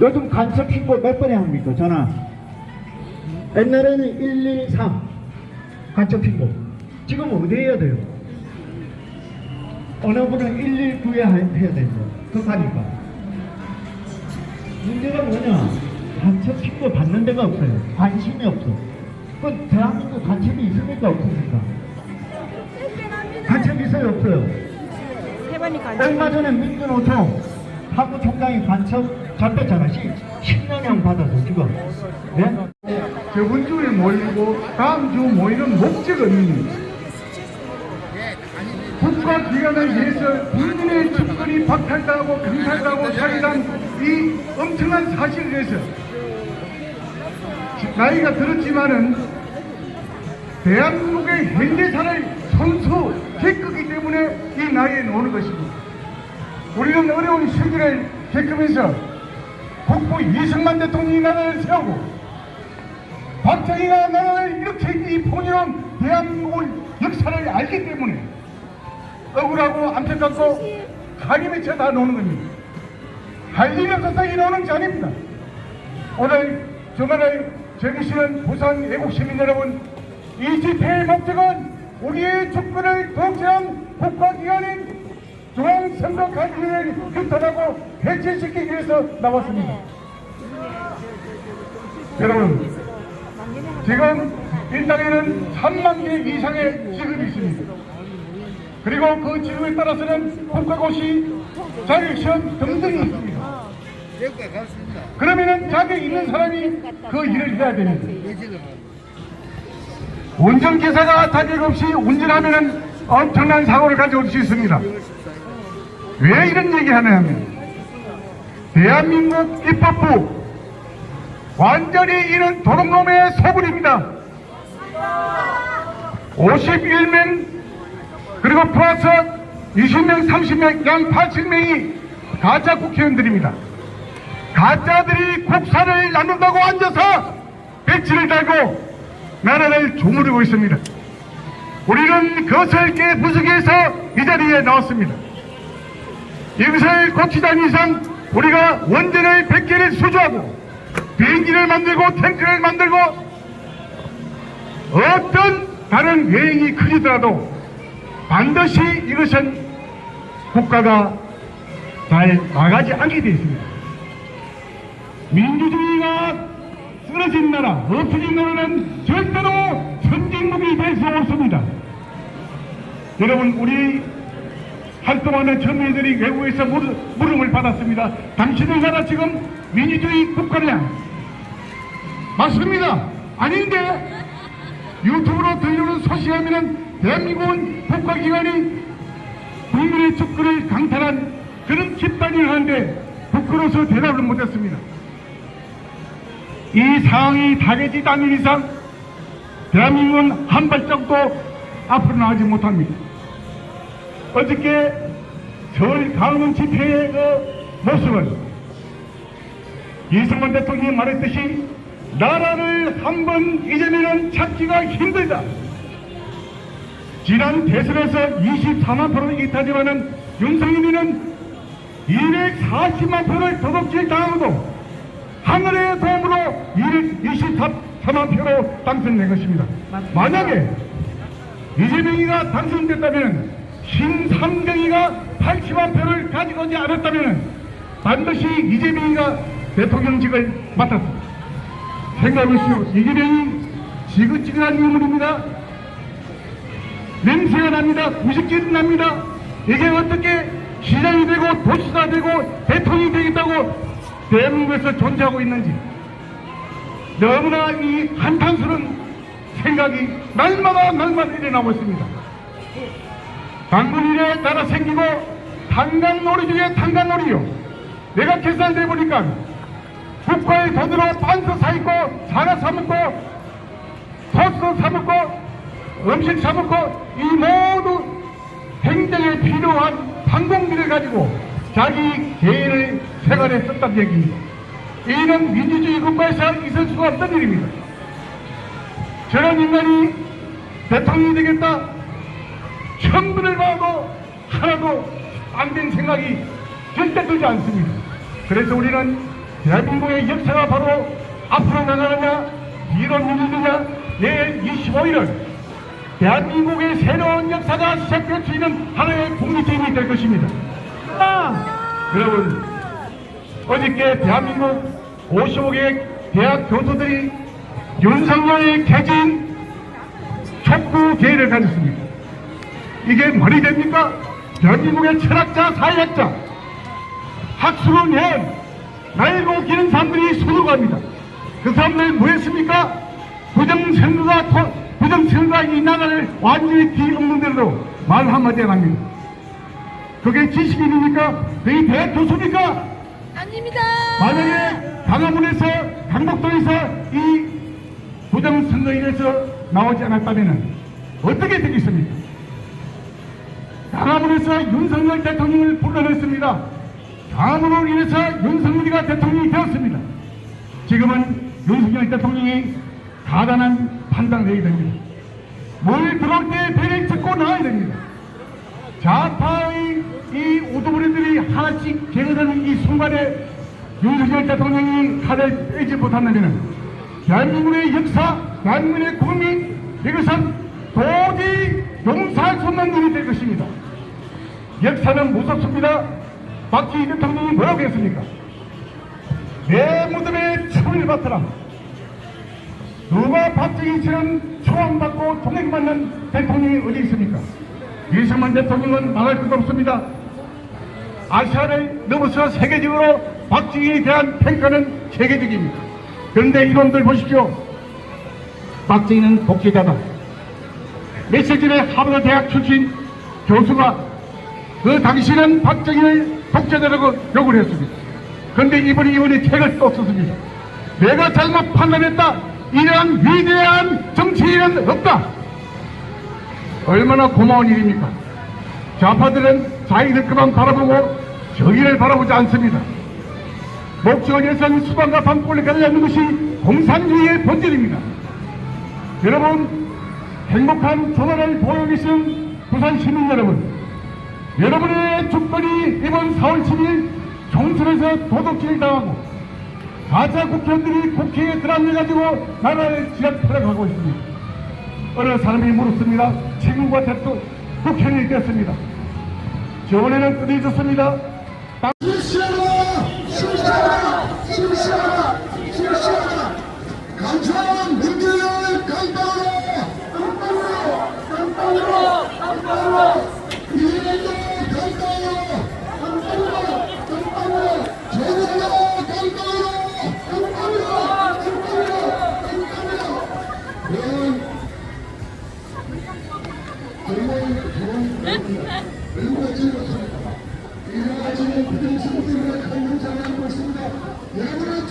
요즘 간첩 신고 몇 번에 합니까? 전화. 옛날에는 113 간첩 신고. 지금 어디 해야 돼요? 어느 분은 119에 해야 된다. 급하니까. 문제가 뭐냐? 간첩 신고 받는 데가 없어요. 관심이 없어. 그 대한민국 간첩이 있습니까? 없습니까? 간첩 있어요? 없어요? 얼마 전에 민주노총 사무총장이 간첩 잡혔잖아. 10년형 받아서 지금. 네? 저번 주에 모이고 다음 주 모이는 목적은 국가기관에 의해서 국민의 주권이 박탈당하고 강탈당하고 사기당 이 엄청난 사실에 대해서 나이가 들었지만은 대한민국의 현대사를 손수 겪었기 때문에 이 나이에 오는 것입니다. 우리는 어려운 시기를 겪으면서 국부 이승만 대통령이 나라를 세우고 박정희가 나라를 이렇게 이 포용한 대한민국의 역사를 알기 때문에 억울하고 안타깝고 가리 맺혀 다 노는 겁니다. 할 일이 없어서 이러는 것이 아닙니다. 오늘 주말에 즐기시는 부산 애국시민 여러분, 이 집회의 목적은 우리의 주권을 독재한 국가기관인 중앙선거관리를 규탄하고 해체시키기 위해서 나왔습니다. 여러분, 지금 이 땅에는 3만 개 이상의 지급이 있습니다. 그리고 그 지급에 따라서는 국가고시, 자격시험 등등이 있습니다. 그러면은 자격 있는 사람이 그 일을 해야 됩니다. 운전기사가 자격 없이 운전하면은 엄청난 사고를 가져올 수 있습니다. 왜 이런 얘기 하냐면 대한민국 입법부 완전히 이는 도둑놈의 소굴입니다. 51명 그리고 플러스 20명 30명 양 80명이 가짜 국회의원들입니다. 가짜들이 국사를 나눈다고 앉아서 배치를 달고 나라를 주무르고 있습니다. 우리는 그것을 깨부수기 위해서 이 자리에 나왔습니다. 이것을 고치지 않는 이상 우리가 원전을 100개를 수주하고 비행기를 만들고 탱크를 만들고 어떤 다른 여행이 크지더라도 반드시 이것은 국가가 잘 나가지 않게 되어 있습니다. 민주주의가 쓰러진 나라, 없어진 나라는 절대로 선진국이 될 수 없습니다. 여러분, 우리 활동하는 젊은이들이 외국에서 물음을 받았습니다. 당신의 나라 지금 민주주의 국가냐? 맞습니다. 아닌데 유튜브로 들려오는 소식하면은 대한민국은 국가기관이 국민의 주권을 강탈한 그런 집단을 하는데 부끄러워서 대답을 못했습니다. 이 상황이 다개지 않는 이상 대한민국은 한 발짝도 앞으로 나가지 못합니다. 어저께 서울 강원 집회의 그 모습은 이승만 대통령이 말했듯이 나라를 한번 잊으면 찾기가 힘들다. 지난 대선에서 24만 표를 이기하지만은 윤석열이는 240만 표를 도둑질 당하고도 하늘의 도움으로 224만 표로 당선된 것입니다. 만약에 이재명이가 당선됐다면 신삼경이가 80만 표를 가지고 오지 않았다면 반드시 이재명이가 대통령직을 맡았습니다. 생각해보시오. 이재명이 지긋지긋한 인물입니다. 냄새가 납니다. 구식질이 납니다. 이게 어떻게 시장이 되고 도시가 되고 대통령이 되겠다고 대한민국에서 존재하고 있는지 너무나 이 한탄스러운 생각이 날마다 일어나고 있습니다. 당군일에 나라 생기고 탄간놀이 중에 탄간놀이요. 내가 계산해 보니까 국가의 돈으로 반스 사입고 사과 사먹고 소스 사먹고 음식 사먹고 이 모두 행정에 필요한 항공기를 가지고 자기 개인의 생활에 썼다는 얘기입니다. 이는 민주주의 국가에서 있을 수가 없던 일입니다. 저런 인간이 대통령이 되겠다 천분을 봐도 하나도 안 된 생각이 절대 들지 않습니다. 그래서 우리는 대한민국의 역사가 바로 앞으로 나가느냐 뒤로 밀리느냐 내일 25일은 대한민국의 새로운 역사가 시작될 수 있는 하나의 국민체험이 될 것입니다. 여러분, 어저께 대한민국 55개 대학 교수들이 윤석열이 개진 촉구 대회를 가졌습니다. 이게 말이 됩니까? 대한민국의 철학자, 사회학자, 학술은 날고 기는 사람들이 손을 갑니다. 그 사람들 뭐했습니까? 부정선거가 이 나라를 완전히 뒤엎는 대로 말 한마디 안 합니다. 그게 지식인입니까? 그게 대학 교수입니까? 아닙니다. 만약에 강화문에서 강북도에서 이 부정선거인에서 나오지 않았다면 어떻게 되겠습니까? 강화문에서 윤석열 대통령을 불러냈습니다. 강화문으로 인해서 윤석열이가 대통령이 되었습니다. 지금은 윤석열 대통령이 가단한 판단을 해야 됩니다. 뭘 들어올 때 배를 짚고 나와야 됩니다. 좌파의 이 우두머리들이 하나씩 개어드는 이 순간에 윤석열 대통령이 칼을 빼지 못한다면 대한민국의 역사, 대한민국의 국민, 이것은 도저히 용서할 수 없는 일이 될 것입니다. 역사는 무섭습니다. 박지희 대통령이 뭐라고 했습니까? 내 무덤에 총을 받더라. 누가 박정희처럼 초안받고 존경받는 대통령이 어디 있습니까? 이승만 대통령은 말할 것도 없습니다. 아시아를 넘어서 세계적으로 박정희에 대한 평가는 세계적입니다. 그런데 이놈들 보십시오. 박정희는 독재자다. 며칠 전에 하버드 대학 출신 교수가 그 당시는 박정희를 독재자라고 욕을 했습니다. 그런데 이번에 책을 또 썼습니다. 내가 잘못 판단했다. 이러한 위대한 정치인은 없다. 얼마나 고마운 일입니까? 좌파들은 자기들 그만 바라보고 저기를 바라보지 않습니다. 목적을 위해서는 수반과 밤골을 가려는 것이 공산주의의 본질입니다. 여러분, 행복한 전화를 보고 계신 부산 시민 여러분, 여러분의 주권이 이번 4월 7일 총선에서 도둑질을 당하고 가짜 국회의원들이 국회에 들어앉아가지고 나라를 지락하려고 있습니다. 어느 사람이 물었습니다. 책임과 대도 국회의원이 됐습니다. 저번에는 끝내줬습니다. 실시하라 감사한 민주를 깜빡으로 이래도 깜빡으로 저들도 여러분의